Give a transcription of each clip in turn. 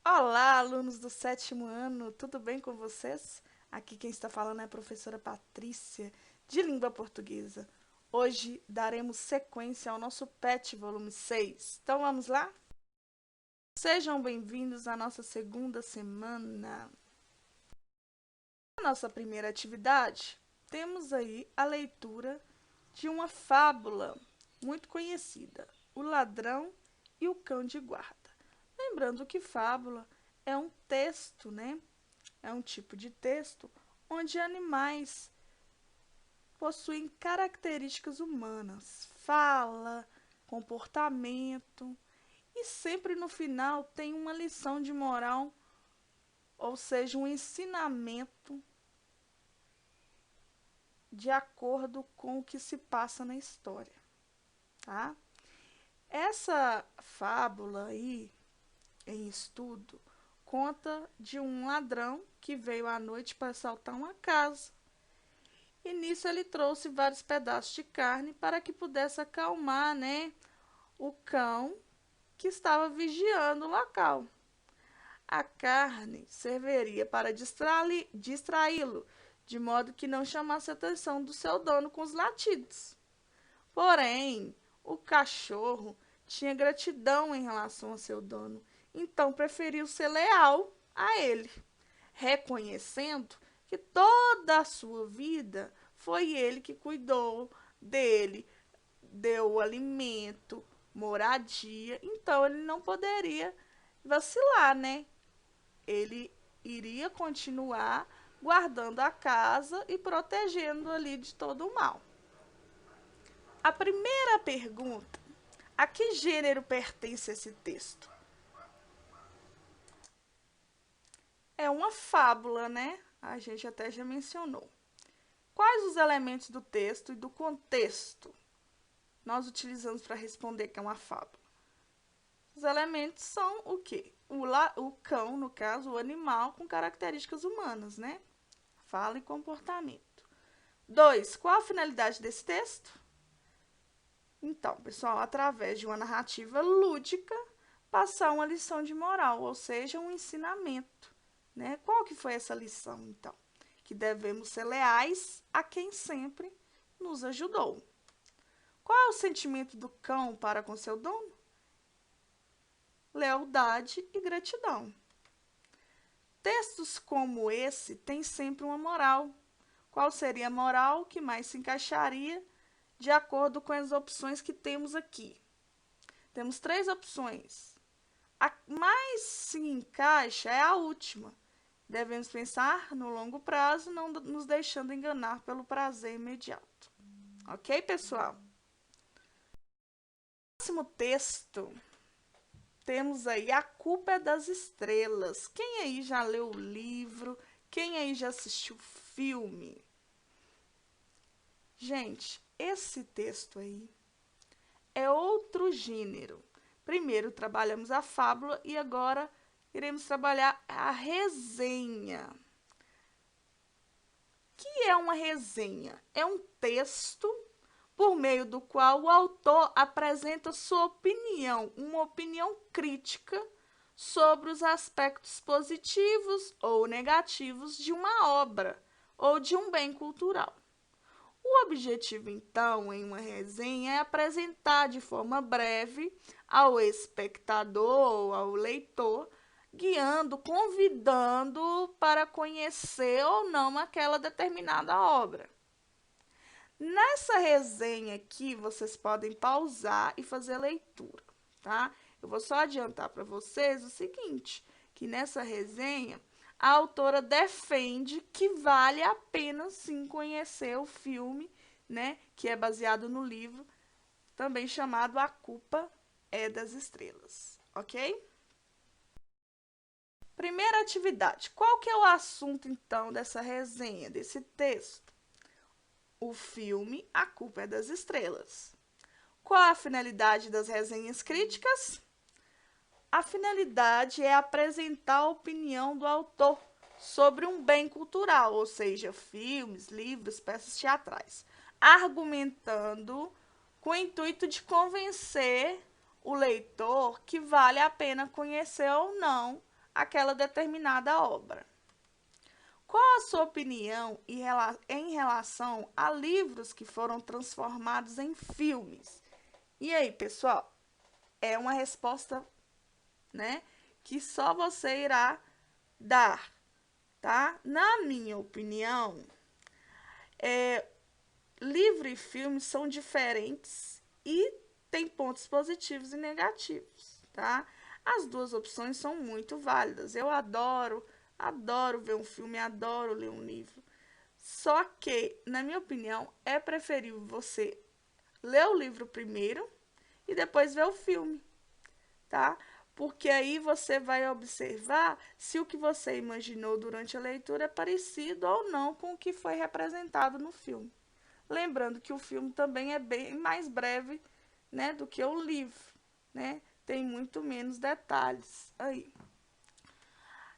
Olá, alunos do sétimo ano, tudo bem com vocês? Aqui quem está falando é a professora Patrícia, de Língua Portuguesa. Hoje daremos sequência ao nosso PET volume 6. Então vamos lá? Sejam bem-vindos à nossa segunda semana. Na nossa primeira atividade, temos aí a leitura de uma fábula muito conhecida, O Ladrão e o Cão de Guarda. Lembrando que fábula é um texto, né? É um tipo de texto onde animais possuem características humanas, fala, comportamento, e sempre no final tem uma lição de moral, ou seja, um ensinamento de acordo com o que se passa na história, tá? Essa fábula aí, em estudo, conta de um ladrão que veio à noite para assaltar uma casa. E nisso ele trouxe vários pedaços de carne para que pudesse acalmar, né, o cão que estava vigiando o local. A carne serviria para distraí-lo, de modo que não chamasse a atenção do seu dono com os latidos. Porém, o cachorro tinha gratidão em relação ao seu dono, então preferiu ser leal a ele, reconhecendo que toda a sua vida foi ele que cuidou dele, deu alimento, moradia, então ele não poderia vacilar, né? Ele iria continuar guardando a casa e protegendo ali de todo o mal. A primeira pergunta: a que gênero pertence esse texto? É uma fábula, né? A gente até já mencionou. Quais os elementos do texto e do contexto nós utilizamos para responder que é uma fábula? Os elementos são o quê? O cão, no caso, o animal com características humanas, né? Fala e comportamento. 2. Qual a finalidade desse texto? Então, pessoal, através de uma narrativa lúdica, passar uma lição de moral, ou seja, um ensinamento, né? Qual que foi essa lição, então? Que devemos ser leais a quem sempre nos ajudou. Qual é o sentimento do cão para com seu dono? Lealdade e gratidão. Textos como esse têm sempre uma moral. Qual seria a moral que mais se encaixaria de acordo com as opções que temos aqui? Temos 3 opções. A mais se encaixa é a última. Devemos pensar no longo prazo, não nos deixando enganar pelo prazer imediato. Ok, pessoal? Próximo texto, temos aí A Culpa é das Estrelas. Quem aí já leu o livro? Quem aí já assistiu o filme? Gente, esse texto aí é outro gênero. Primeiro trabalhamos a fábula e agora iremos trabalhar a resenha. O que é uma resenha? É um texto por meio do qual o autor apresenta sua opinião, uma opinião crítica sobre os aspectos positivos ou negativos de uma obra ou de um bem cultural. O objetivo, então, em uma resenha é apresentar de forma breve ao espectador, ao leitor, guiando, convidando para conhecer ou não aquela determinada obra. Nessa resenha aqui, vocês podem pausar e fazer a leitura, tá? Eu vou só adiantar para vocês o seguinte, que nessa resenha, a autora defende que vale a pena sim conhecer o filme, né, que é baseado no livro, também chamado A Culpa é das Estrelas, ok? Primeira atividade. Qual que é o assunto, então, dessa resenha, desse texto? O filme A Culpa é das Estrelas. Qual a finalidade das resenhas críticas? A finalidade é apresentar a opinião do autor sobre um bem cultural, ou seja, filmes, livros, peças teatrais, argumentando com o intuito de convencer o leitor que vale a pena conhecer ou não aquela determinada obra. Qual a sua opinião em relação a livros que foram transformados em filmes? E aí, pessoal? É uma resposta, né, que só você irá dar, tá? Na minha opinião, livro e filme são diferentes e tem pontos positivos e negativos, tá? As duas opções são muito válidas. Eu adoro ver um filme, adoro ler um livro. Só que, na minha opinião, é preferível você ler o livro primeiro e depois ver o filme, tá? Porque aí você vai observar se o que você imaginou durante a leitura é parecido ou não com o que foi representado no filme. Lembrando que o filme também é bem mais breve, né, do que o livro, né? Tem muito menos detalhes aí.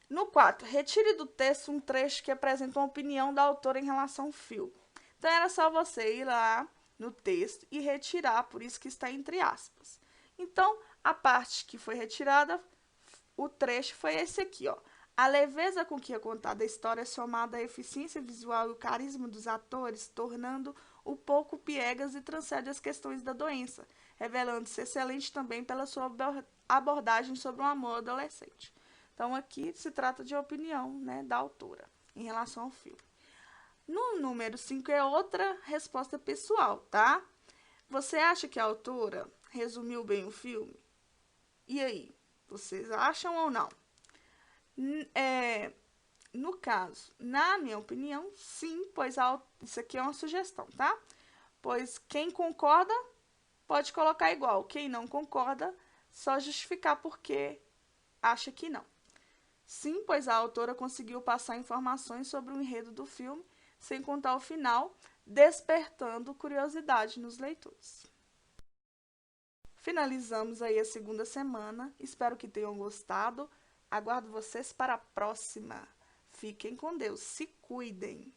No 4, retire do texto um trecho que apresenta uma opinião da autora em relação ao filme. Então era só você ir lá no texto e retirar, por isso que está entre aspas. Então, a parte que foi retirada, o trecho foi esse aqui, ó. A leveza com que é contada a história é somada à eficiência visual e o carisma dos atores, tornando-o pouco piegas e transcende as questões da doença, revelando-se excelente também pela sua abordagem sobre um amor adolescente. Então, aqui se trata de opinião, né, da autora em relação ao filme. No número 5 é outra resposta pessoal, tá? Você acha que a autora resumiu bem o filme? E aí, vocês acham ou não? No caso, na minha opinião, sim, pois isso aqui é uma sugestão, tá? Pois quem concorda pode colocar igual, quem não concorda, só justificar porque acha que não. Sim, pois a autora conseguiu passar informações sobre o enredo do filme, sem contar o final, despertando curiosidade nos leitores. Finalizamos aí a segunda semana, espero que tenham gostado. Aguardo vocês para a próxima. Fiquem com Deus, se cuidem.